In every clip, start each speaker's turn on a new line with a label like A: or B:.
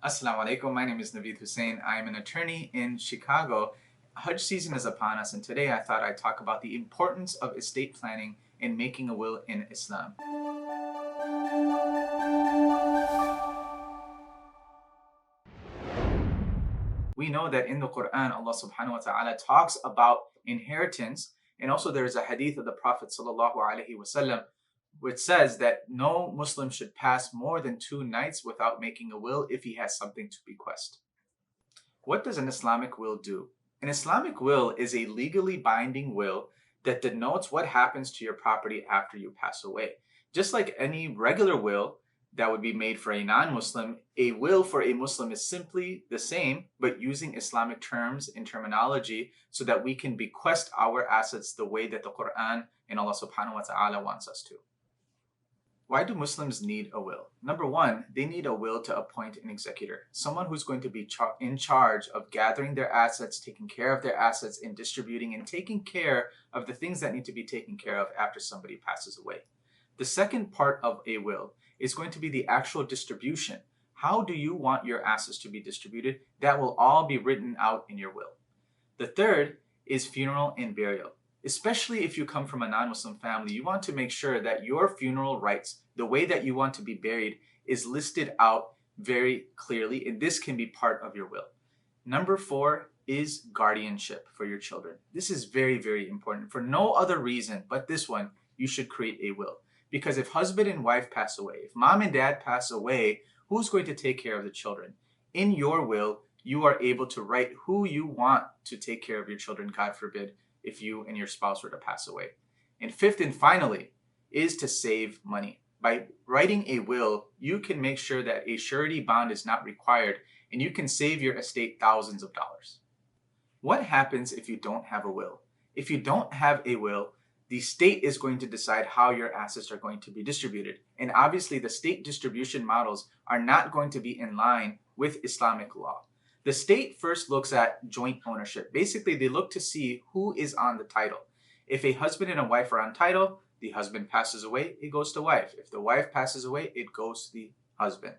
A: Assalamu alaikum. My name is Naveed Husain. I am an attorney in Chicago. Hajj season is upon us, and today I thought I'd talk about the importance of estate planning and making a will in Islam. We know that in the Quran, Allah subhanahu wa ta'ala talks about inheritance, and also there is a hadith of the Prophet sallallahu alaihi wasallam which says that no Muslim should pass more than 2 nights without making a will if he has something to bequest. What does an Islamic will do? An Islamic will is a legally binding will that denotes what happens to your property after you pass away. Just like any regular will that would be made for a non-Muslim, a will for a Muslim is simply the same, but using Islamic terms and terminology so that we can bequest our assets the way that the Quran and Allah subhanahu wa ta'ala wants us to. Why do Muslims need a will? Number one, they need a will to appoint an executor, someone who's going to be in charge of gathering their assets, taking care of their assets, and distributing and taking care of the things that need to be taken care of after somebody passes away. The second part of a will is going to be the actual distribution. How do you want your assets to be distributed? That will all be written out in your will. The third is funeral and burial. Especially if you come from a non-Muslim family, you want to make sure that your funeral rites, the way that you want to be buried, is listed out very clearly, and this can be part of your will. Number 4 is guardianship for your children. This is very, very important. For no other reason but this one, you should create a will. Because if husband and wife pass away, if mom and dad pass away, who's going to take care of the children? In your will, you are able to write who you want to take care of your children, God forbid, if you and your spouse were to pass away. And fifth and finally is to save money. By writing a will, you can make sure that a surety bond is not required and you can save your estate thousands of dollars. What happens if you don't have a will? If you don't have a will, the state is going to decide how your assets are going to be distributed. And obviously the state distribution models are not going to be in line with Islamic law. The state first looks at joint ownership. Basically, they look to see who is on the title. If a husband and a wife are on title, the husband passes away, it goes to wife. If the wife passes away, it goes to the husband.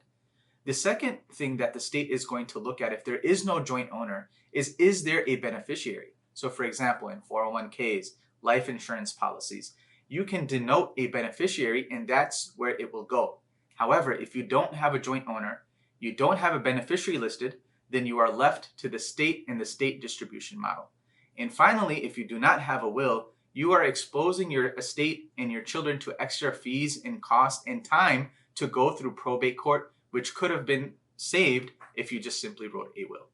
A: The second thing that the state is going to look at if there is no joint owner is there a beneficiary? So for example, in 401ks, life insurance policies, you can denote a beneficiary and that's where it will go. However, if you don't have a joint owner, you don't have a beneficiary listed, then you are left to the state and the state distribution model. And finally, if you do not have a will, you are exposing your estate and your children to extra fees and cost and time to go through probate court, which could have been saved if you just simply wrote a will.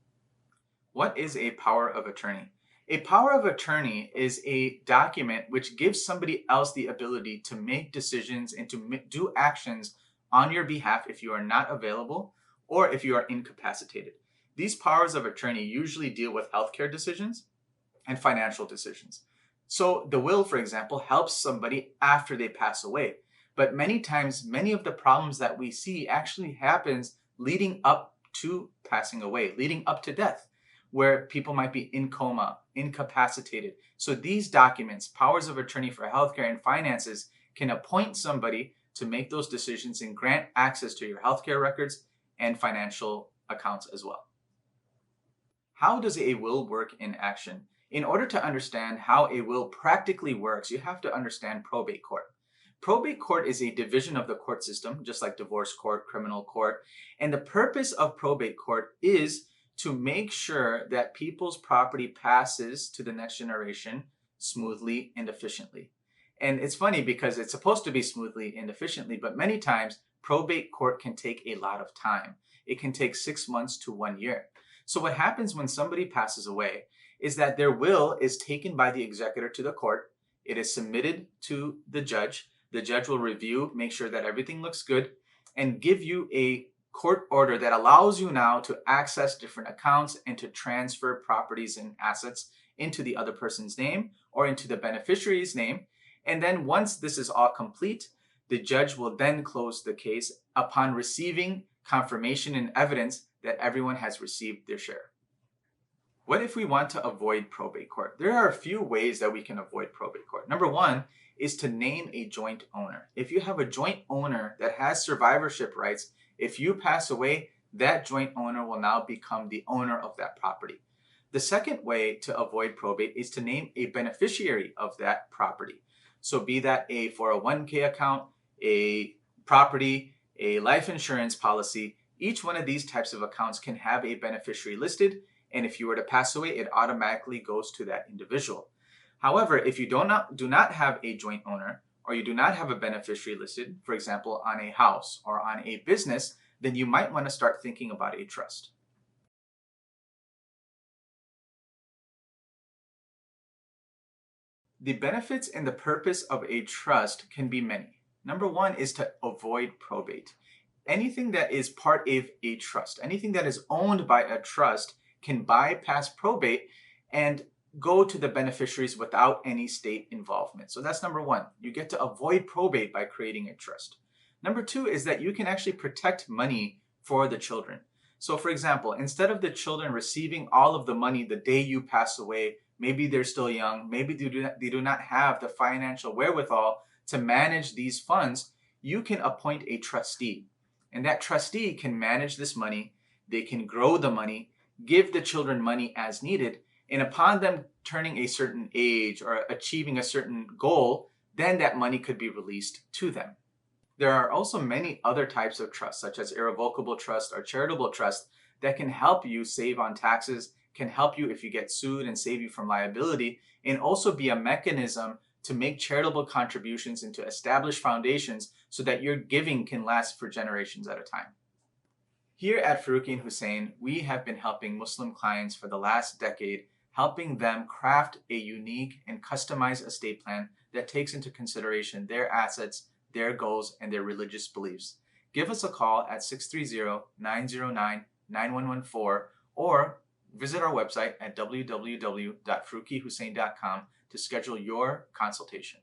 A: What is a power of attorney? A power of attorney is a document which gives somebody else the ability to make decisions and to do actions on your behalf if you are not available or if you are incapacitated. These powers of attorney usually deal with healthcare decisions and financial decisions. So the will, for example, helps somebody after they pass away. But many times, many of the problems that we see actually happens leading up to passing away, leading up to death, where people might be in coma, incapacitated. So these documents, powers of attorney for healthcare and finances, can appoint somebody to make those decisions and grant access to your healthcare records and financial accounts as well. How does a will work in action? In order to understand how a will practically works, you have to understand probate court. Probate court is a division of the court system, just like divorce court, criminal court. And the purpose of probate court is to make sure that people's property passes to the next generation smoothly and efficiently. And it's funny because it's supposed to be smoothly and efficiently, but many times probate court can take a lot of time. It can take 6 months to 1 year. So what happens when somebody passes away is that their will is taken by the executor to the court. It is submitted to the judge. The judge will review, make sure that everything looks good, and give you a court order that allows you now to access different accounts and to transfer properties and assets into the other person's name or into the beneficiary's name. And then once this is all complete, the judge will then close the case upon receiving confirmation and evidence that everyone has received their share. What if we want to avoid probate court? There are a few ways that we can avoid probate court. Number one is to name a joint owner. If you have a joint owner that has survivorship rights, if you pass away, that joint owner will now become the owner of that property. The second way to avoid probate is to name a beneficiary of that property. So be that a 401k account, a property, a life insurance policy, each one of these types of accounts can have a beneficiary listed, and if you were to pass away, it automatically goes to that individual. However, if you do not have a joint owner, or you do not have a beneficiary listed, for example, on a house or on a business, then you might want to start thinking about a trust. The benefits and the purpose of a trust can be many. Number one is to avoid probate. Anything that is part of a trust, anything that is owned by a trust, can bypass probate and go to the beneficiaries without any state involvement. So that's number one. You get to avoid probate by creating a trust. Number two is that you can actually protect money for the children. So for example, instead of the children receiving all of the money the day you pass away, maybe they're still young, maybe they do not have the financial wherewithal to manage these funds, you can appoint a trustee. And that trustee can manage this money, they can grow the money, give the children money as needed, and upon them turning a certain age or achieving a certain goal, then that money could be released to them. There are also many other types of trusts, such as irrevocable trust or charitable trust, that can help you save on taxes, can help you if you get sued and save you from liability, and also be a mechanism to make charitable contributions into established foundations so that your giving can last for generations at a time. Here at Farooqi and Husain, we have been helping Muslim clients for the last decade, helping them craft a unique and customized estate plan that takes into consideration their assets, their goals, and their religious beliefs. Give us a call at 630-909-9114 or visit our website at www.farooqihusain.com to schedule your consultation.